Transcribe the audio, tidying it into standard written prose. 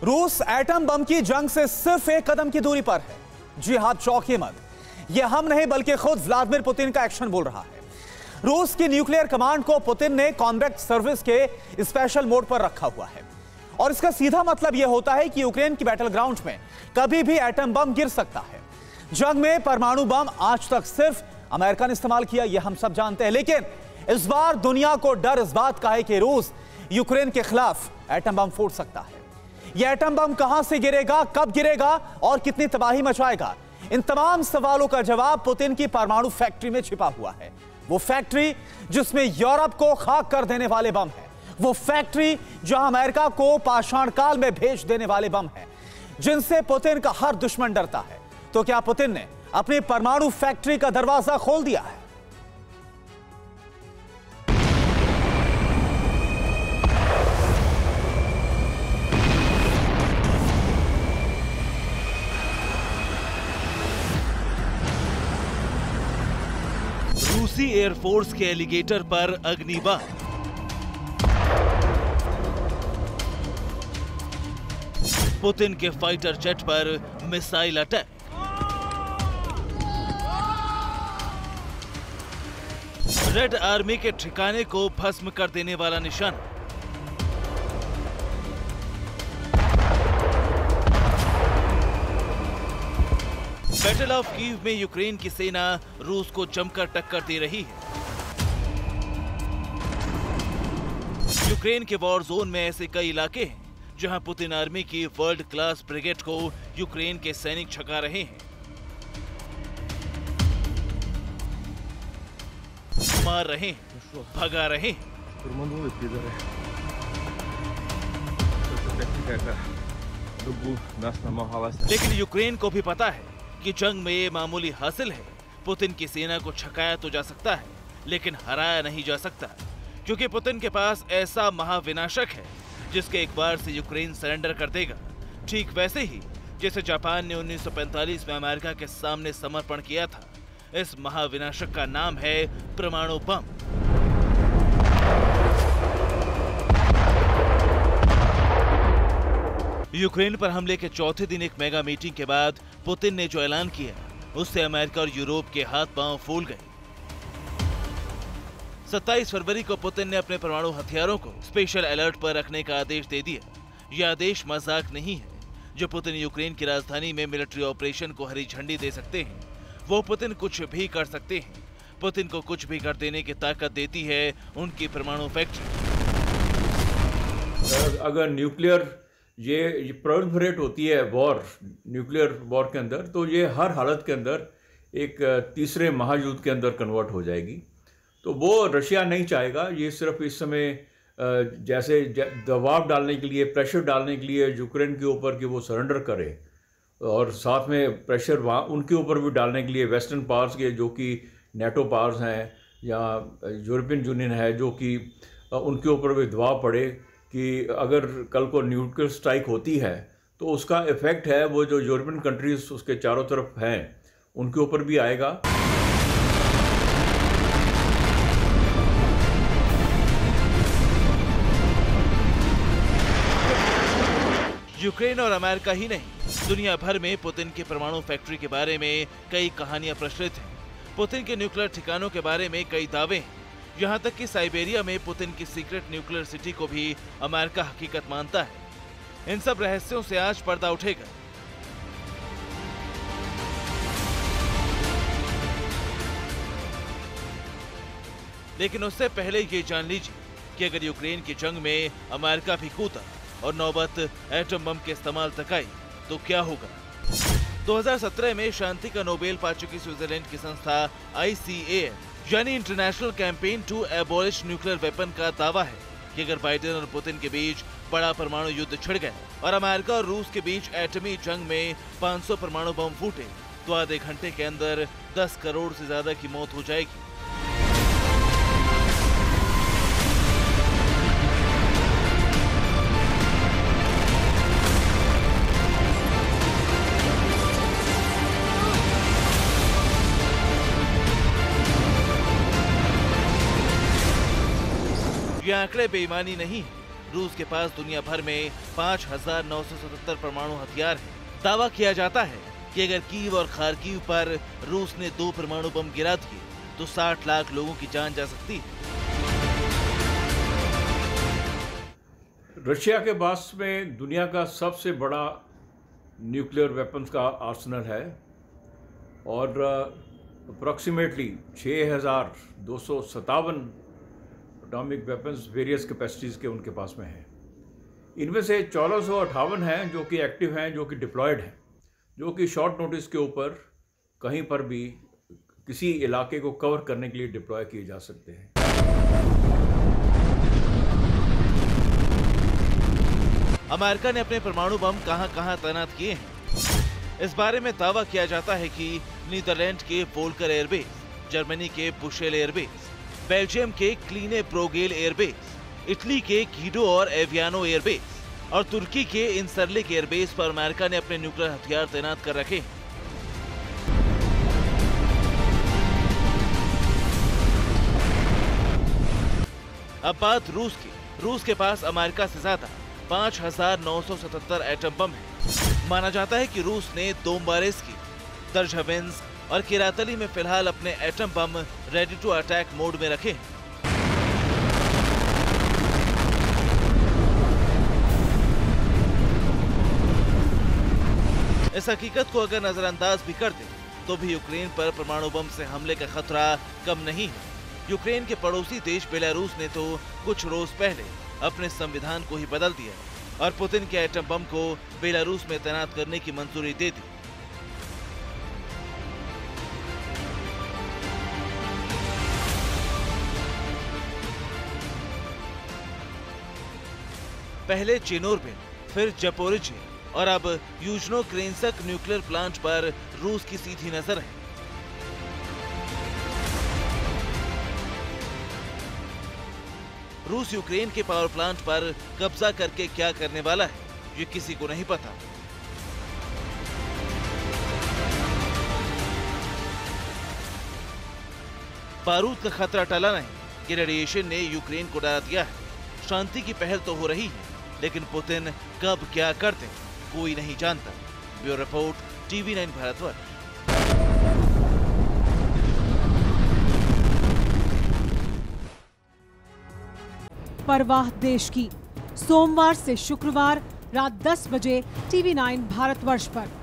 रूस atom bomb की जंग से सिर्फ एक कदम की दूरी पर है। जी हां, चौंकिए मत, यह हम नहीं बल्कि खुद व्लादिमीर पुतिन का एक्शन बोल रहा है। रूस की न्यूक्लियर कमांड को पुतिन ने कॉम्बैट सर्विस के स्पेशल मोड पर रखा हुआ है और इसका सीधा मतलब यह होता है कि यूक्रेन की बैटल ग्राउंड में कभी भी एटम बम गिर सकता है। जंग में परमाणु बम आज तक सिर्फ अमेरिका ने इस्तेमाल किया, यह हम सब जानते हैं, लेकिन इस बार दुनिया को डर इस बात का है कि रूस यूक्रेन के खिलाफ एटम बम फोड़ सकता है। यह एटम बम कहां से गिरेगा, कब गिरेगा और कितनी तबाही मचाएगा, इन तमाम सवालों का जवाब पुतिन की परमाणु फैक्ट्री में छिपा हुआ है। वो फैक्ट्री जिसमें यूरोप को खाक कर देने वाले बम है, वो फैक्ट्री जहां अमेरिका को पाषाण काल में भेज देने वाले बम है, जिनसे पुतिन का हर दुश्मन डरता है। तो क्या पुतिन ने अपनी परमाणु फैक्ट्री का दरवाजा खोल दिया है? रूसी एयरफोर्स के एलिगेटर पर अग्निबाण, पुतिन के फाइटर जेट पर मिसाइल अटैक, रेड आर्मी के ठिकाने को भस्म कर देने वाला निशाना, बैटल ऑफ कीव में यूक्रेन की सेना रूस को जमकर टक्कर दे रही है। यूक्रेन के वॉर जोन में ऐसे कई इलाके हैं जहां पुतिन आर्मी की वर्ल्ड क्लास ब्रिगेड को यूक्रेन के सैनिक छका रहे हैं, मार रहे हैं, भगा रहे हैं। लेकिन यूक्रेन को भी पता है कि जंग में ये मामूली हासिल है। पुतिन की सेना को छकाया तो जा सकता है, लेकिन हराया नहीं जा सकता, क्योंकि पुतिन के पास ऐसा महाविनाशक है जिसके एक बार से यूक्रेन सरेंडर कर देगा। ठीक वैसे ही जैसे जापान ने 1945 में अमेरिका के सामने समर्पण किया था। इस महाविनाशक का नाम है परमाणु बम। यूक्रेन पर हमले के चौथे दिन एक मेगा मीटिंग के बाद पुतिन ने जो ऐलान किया, उससे अमेरिका और यूरोप के हाथ पांव फूल गए। 27 फरवरी को पुतिन ने अपने परमाणु हथियारों को स्पेशल अलर्ट पर रखने का आदेश दे दिया। यह आदेश मजाक नहीं है। जो पुतिन यूक्रेन की राजधानी में मिलिट्री ऑपरेशन को हरी झंडी दे सकते हैं, वो पुतिन कुछ भी कर सकते हैं। पुतिन को कुछ भी कर देने की ताकत देती है उनकी परमाणु फैक्ट्री। अगर न्यूक्लियर ये प्रोलिफरेट होती है वॉर, न्यूक्लियर वॉर के अंदर, तो ये हर हालत के अंदर एक तीसरे महायुद्ध के अंदर कन्वर्ट हो जाएगी। तो वो रशिया नहीं चाहेगा। ये सिर्फ इस समय जैसे दबाव डालने के लिए, प्रेशर डालने के लिए यूक्रेन के ऊपर कि वो सरेंडर करे, और साथ में प्रेशर वहाँ उनके ऊपर भी डालने के लिए वेस्टर्न पावर्स के, जो कि नेटो पावर्स हैं या यूरोपियन यूनियन है, जो कि उनके ऊपर भी दबाव पड़े कि अगर कल को न्यूक्लियर स्ट्राइक होती है तो उसका इफेक्ट है वो जो यूरोपियन कंट्रीज उसके चारों तरफ हैं उनके ऊपर भी आएगा। यूक्रेन और अमेरिका ही नहीं, दुनिया भर में पुतिन की परमाणु फैक्ट्री के बारे में कई कहानियां प्रचलित हैं। पुतिन के न्यूक्लियर ठिकानों के बारे में कई दावे हैं। यहाँ तक कि साइबेरिया में पुतिन की सीक्रेट न्यूक्लियर सिटी को भी अमेरिका हकीकत मानता है। इन सब रहस्यों से आज पर्दा उठेगा। लेकिन उससे पहले ये जान लीजिए कि अगर यूक्रेन की जंग में अमेरिका भी कूदा और नौबत एटम बम के इस्तेमाल तक आई तो क्या होगा? 2017 में शांति का नोबेल पा चुकी स्विट्जरलैंड की संस्था ICAN यानी international campaign to abolish nuclear weapon का दावा है कि अगर बाइडेन और पुतिन के बीच बड़ा परमाणु युद्ध छिड़ गया और अमेरिका और रूस के बीच एटमी जंग में 500 परमाणु बम फूटे तो आधे घंटे के अंदर 10 करोड़ से ज्यादा की मौत हो जाएगी। ये आंकड़े बेईमानी नहीं है, रूस के पास दुनिया भर में 5,977 परमाणु हथियार है। दावा किया जाता है कि अगर कीव और खार्किव पर रूस ने 2 परमाणु बम गिरा दिए तो 60 लाख लोगों की जान जा सकती है। रशिया के पास में दुनिया का सबसे बड़ा न्यूक्लियर वेपन्स का आर्सेनल है और approximately 6,257 atomic weapons various capacities के उनके पास में हैं। इनमें से 1458 हैं जो कि एक्टिव हैं, जो कि डिप्लॉयड हैं, जो कि शॉर्ट नोटिस के ऊपर कहीं पर भी किसी इलाके को कवर करने के लिए डिप्लॉय किए जा सकते हैं। अमेरिका ने अपने परमाणु बम कहां-कहां तैनात किए हैं? इस बारे में दावा किया जाता है कि नीदरलैंड के वोल्कर एयरबेस, जर्मनी के बुशेल एयरबेस, बेल्जियम के क्लीने ब्रोगेल एयरबेस, इटली के कीडो और एवियानो एयरबेस और तुर्की के इंसरलिक एयरबेस पर अमेरिका ने अपने न्यूक्लियर हथियार तैनात कर रखे हैं। अब बात रूस की। रूस के पास अमेरिका से ज्यादा 5,977 एटम बम है। माना जाता है कि रूस ने दोम्बारेस्की, दर्जवेंस्क और किरातली में फिलहाल अपने atom bomb ready to attack mode में रखे हैं। इस हकीकत को अगर नजरअंदाज भी कर दें तो भी यूक्रेन पर परमाणु बम से हमले का खतरा कम नहीं है। यूक्रेन के पड़ोसी देश बेलारूस ने तो कुछ रोज पहले अपने संविधान को ही बदल दिया और पुतिन के एटम बम को बेलारूस में तैनात करने की मंजूरी दे दी। पहले चेनोर्बिन, फिर जपोरिजिया और अब यूजनो-क्रेन्स्क न्यूक्लियर प्लांट पर रूस की सीधी नजर है। रूस यूक्रेन के पावर प्लांट पर कब्जा करके क्या करने वाला है, ये किसी को नहीं पता। बारूद का खतरा टला नहीं कि रेडिएशन ने यूक्रेन को डरा दिया है। शांति की पहल तो हो रही है, लेकिन पुतिन कब क्या करते हैं कोई नहीं जानता। Bureau report, TV9 Bharatvarsh. परवाह देश की, सोमवार से शुक्रवार रात 10 बजे TV9 भारतवर्ष पर।